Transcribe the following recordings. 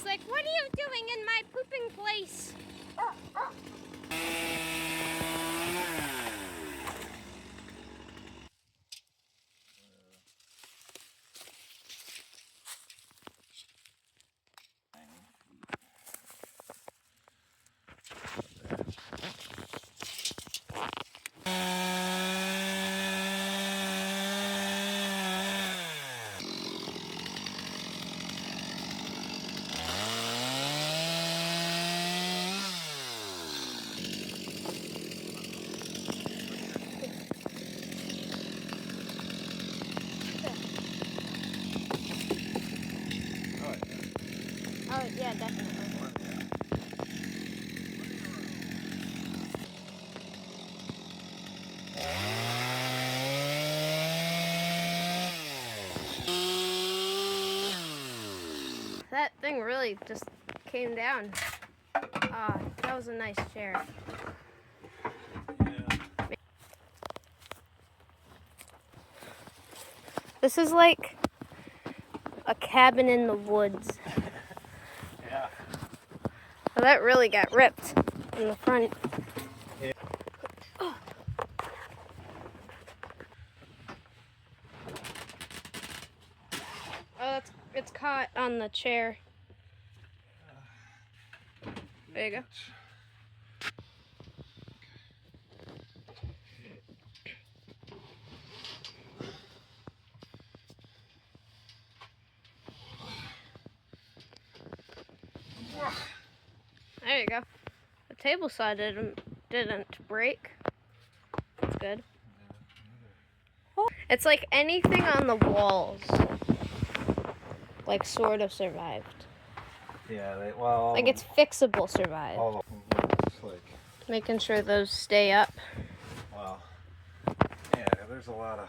He's like, what are you doing in my pooping place? Oh, yeah, definitely. That thing really just came down. Ah, that was a nice chair. This is like a cabin in the woods. Yeah. Well, that really got ripped in the front. Yeah. Oh. Oh, it's caught on the chair. There you go. There you go. The table saw didn't break. That's good. It's like anything on the walls, like sort of survived. Yeah, well. Like it's fixable survived. All of them, just like. Making sure those stay up. Well, yeah, there's a lot of.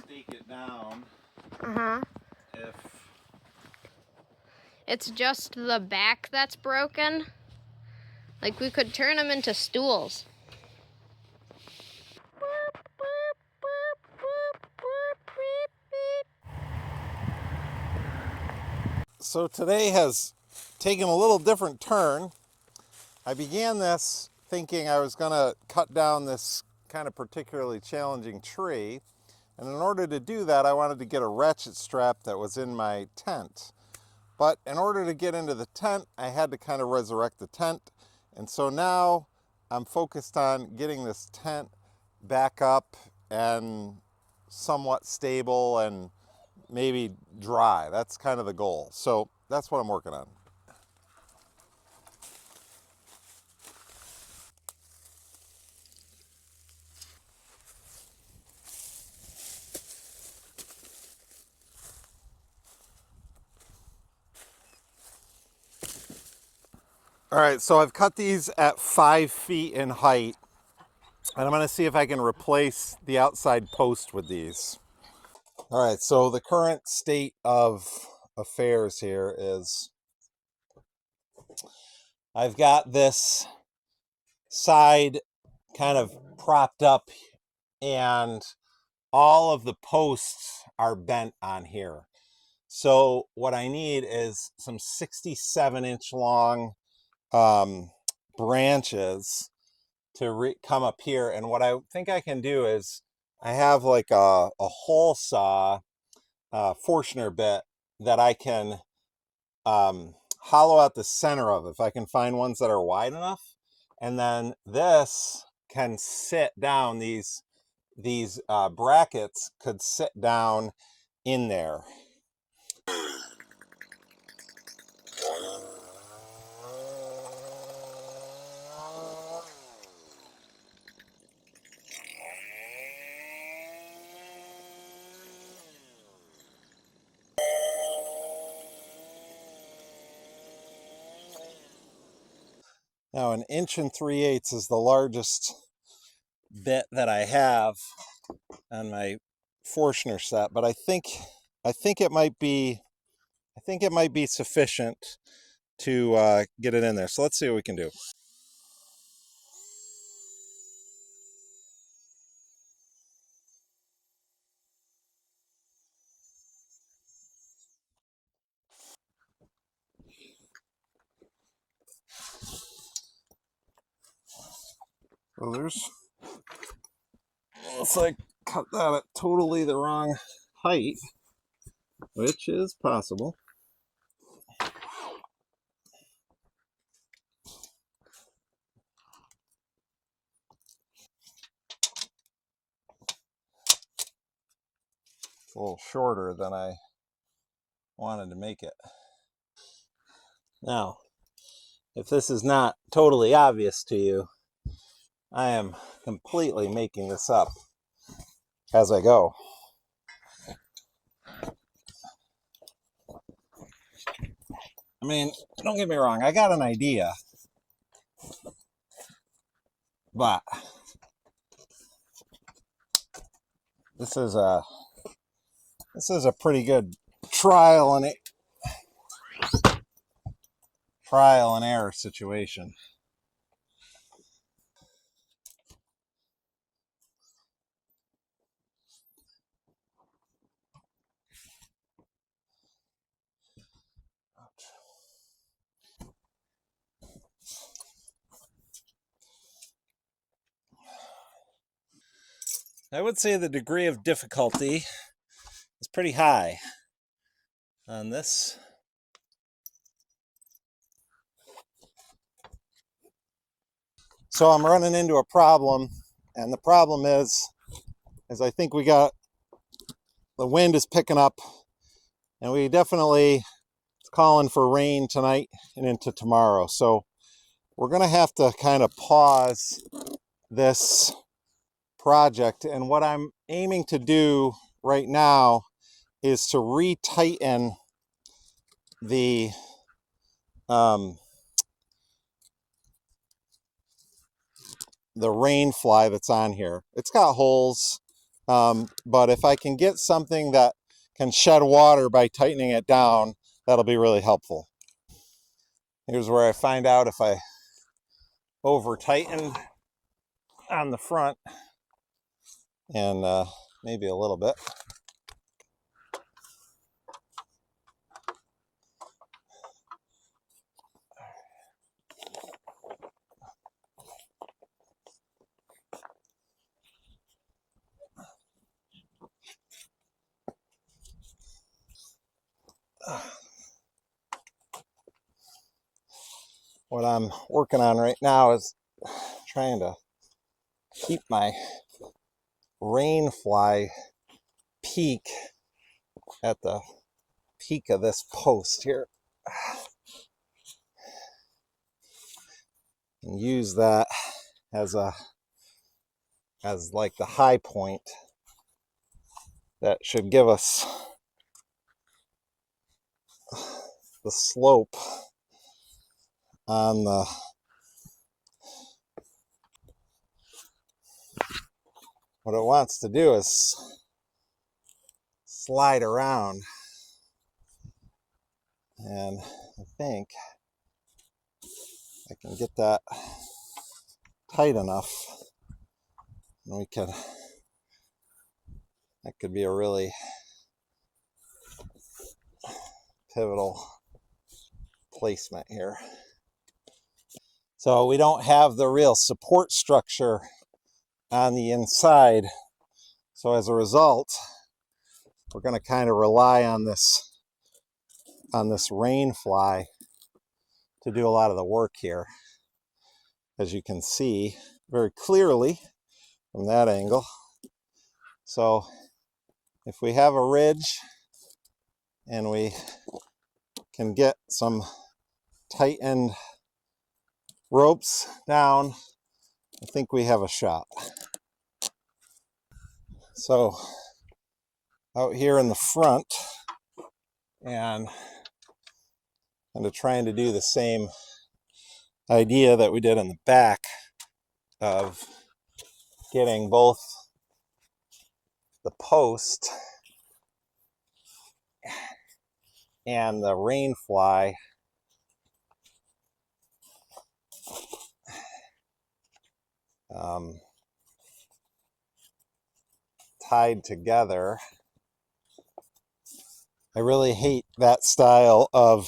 Stake it down. If It's just the back that's broken. Like we could turn them into stools. So today has taken a little different turn. I began this thinking I was going to cut down this kind of particularly challenging tree. And in order to do that, I wanted to get a ratchet strap that was in my tent. But in order to get into the tent, I had to kind of resurrect the tent. And so now I'm focused on getting this tent back up and somewhat stable and maybe dry. That's kind of the goal. So that's what I'm working on. All right, so I've cut these at 5 feet in height, and I'm gonna see if I can replace the outside post with these. All right, so the current state of affairs here is I've got this side kind of propped up and all of the posts are bent on here. So what I need is some 67-inch long branches to come up here. And what I think I can do is I have like a hole saw Forstner bit that I can hollow out the center of, if I can find ones that are wide enough. And then this can sit down, these brackets could sit down in there. Now 1 3/8 is the largest bit that I have on my Forstner set, but I think it might be sufficient to get it in there. So let's see what we can do. So there's, unless I cut that at totally the wrong height, which is possible. It's a little shorter than I wanted to make it. Now, if this is not totally obvious to you, I am completely making this up as I go. I mean, don't get me wrong, I got an idea, but this is a pretty good trial and error situation. I would say the degree of difficulty is pretty high on this. So I'm running into a problem, and the problem is I think the wind is picking up, and we definitely, it's calling for rain tonight and into tomorrow. So we're gonna have to kind of pause this project, and what I'm aiming to do right now is to retighten the rain fly that's on here. It's got holes, but if I can get something that can shed water by tightening it down, that'll be really helpful. Here's where I find out if I over tighten on the front, and maybe a little bit. What I'm working on right now is trying to keep my rain fly peak at the peak of this post here, and use that as like the high point that should give us the slope on the what it wants to do is slide around, and I think I can get that tight enough, and that could be a really pivotal placement here. So we don't have the real support structure on the inside, so as a result, we're going to kind of rely on this rain fly to do a lot of the work here, as you can see very clearly from that angle. So if we have a ridge and we can get some tightened ropes down, I think we have a shot. So out here in the front, and trying to do the same idea that we did in the back of getting both the post and the rain fly tied together. I really hate that style of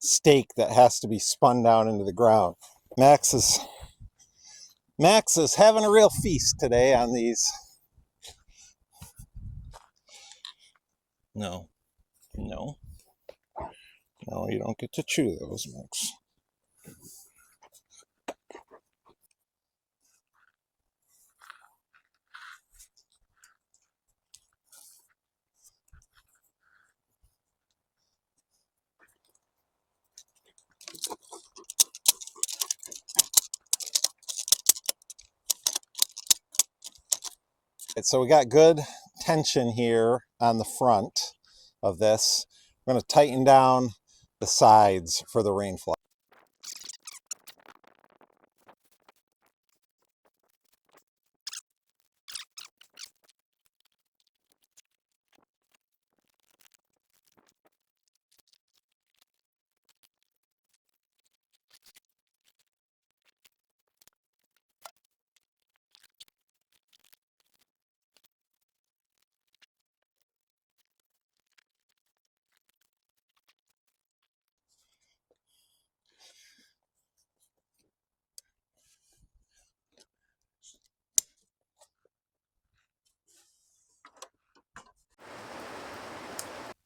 stake that has to be spun down into the ground. Max is having a real feast today on these. No, no, no, you don't get to chew those, Max. So we got good tension here on the front of this. We're going to tighten down the sides for the rain fly.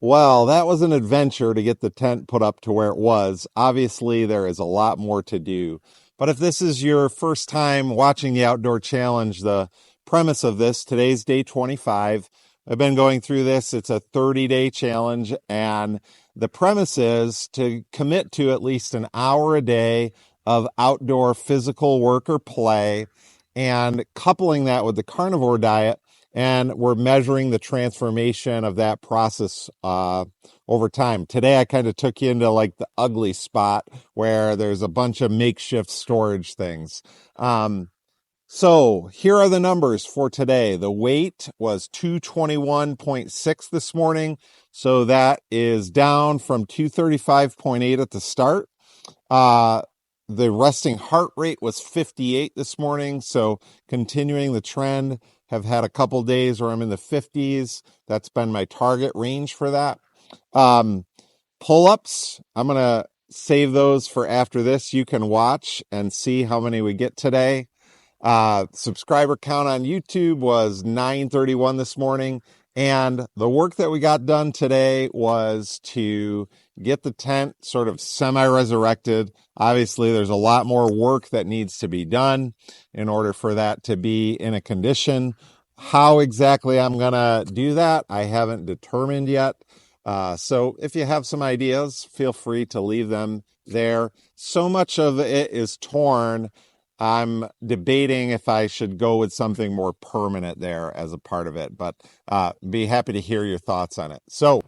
Well, that was an adventure to get the tent put up to where it was. Obviously, there is a lot more to do. But if this is your first time watching the Outdoor Challenge, the premise of this, today's day 25. I've been going through this. It's a 30-day challenge, and the premise is to commit to at least an hour a day of outdoor physical work or play, and coupling that with the carnivore diet. And we're measuring the transformation of that process over time. Today, I kind of took you into like the ugly spot where there's a bunch of makeshift storage things. So here are the numbers for today. The weight was 221.6 this morning. So that is down from 235.8 at the start. The resting heart rate was 58 this morning. So continuing the trend. Have had a couple days where I'm in the 50s. That's been my target range for that. Pull-ups, I'm going to save those for after this. You can watch and see how many we get today. Subscriber count on YouTube was 931 this morning. And the work that we got done today was to get the tent sort of semi-resurrected. Obviously, there's a lot more work that needs to be done in order for that to be in a condition. How exactly I'm going to do that, I haven't determined yet. So if you have some ideas, feel free to leave them there. So much of it is torn. I'm debating if I should go with something more permanent there as a part of it, but be happy to hear your thoughts on it. So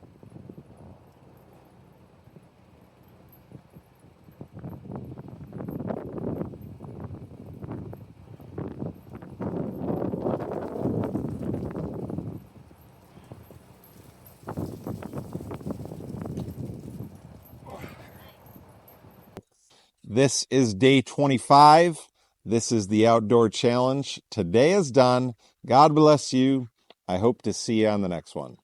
this is day 25. This is the Outdoor Challenge. Today is done. God bless you. I hope to see you on the next one.